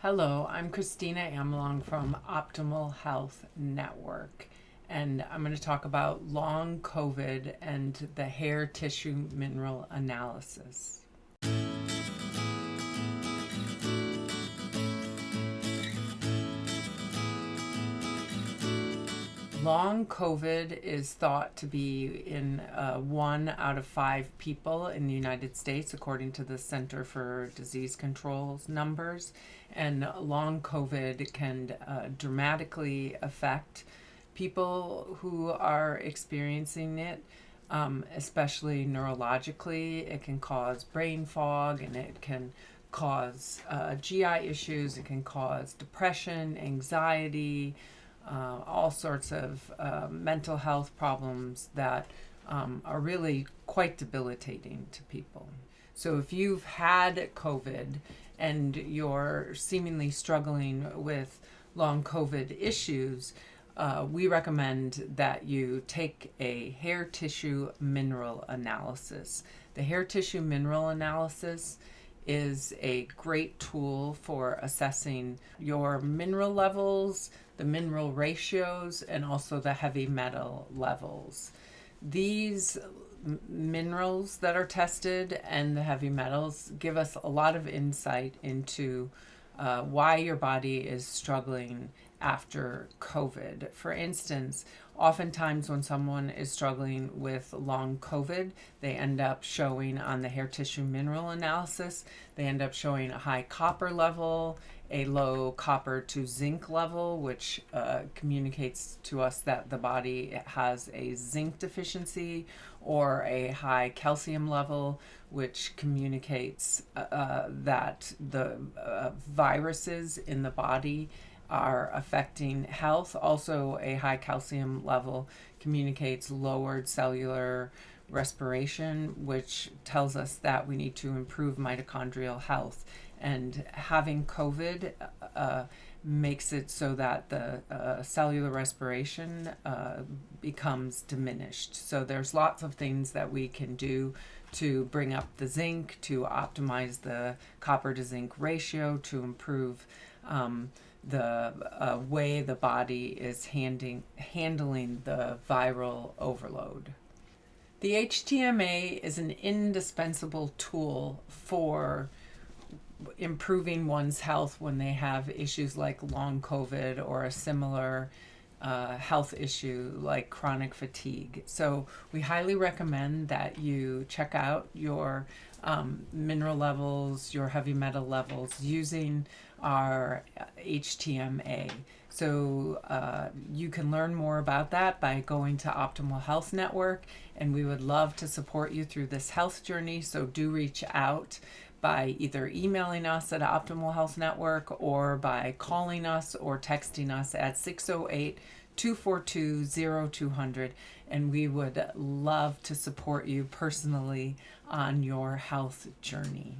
Hello, I'm Kristina Amelong from Optimal Health Network, and I'm going to talk about long COVID and the hair tissue mineral analysis. Long COVID is thought to be in 1 out of 5 people in the United States, according to the Center for Disease Control's numbers. And long COVID can dramatically affect people who are experiencing it, especially neurologically. It can cause brain fog, and it can cause GI issues. It can cause depression, anxiety, all sorts of mental health problems that are really quite debilitating to people. So if you've had COVID and you're seemingly struggling with long COVID issues, we recommend that you take a hair tissue mineral analysis. The hair tissue mineral analysis is a great tool for assessing your mineral levels, the mineral ratios, and also the heavy metal levels. These minerals that are tested and the heavy metals give us a lot of insight into why your body is struggling after COVID. For instance, oftentimes when someone is struggling with long COVID, they end up showing on the hair tissue mineral analysis, they end up showing a high copper level, a low copper to zinc level, which communicates to us that the body has a zinc deficiency, or a high calcium level, which communicates that the viruses in the body are affecting health. Also, a high calcium level communicates lowered cellular respiration, which tells us that we need to improve mitochondrial health. And having COVID makes it so that the cellular respiration becomes diminished. So there's lots of things that we can do to bring up the zinc, to optimize the copper to zinc ratio, to improve the way the body is handling the viral overload. The HTMA is an indispensable tool for improving one's health when they have issues like long COVID or a similar health issue like chronic fatigue. So we highly recommend that you check out your mineral levels, your heavy metal levels using our HTMA. So you can learn more about that by going to Optimal Health Network, and we would love to support you through this health journey. So do reach out by either emailing us at Optimal Health Network or by calling us or texting us at 608-242-0200, and we would love to support you personally on your health journey.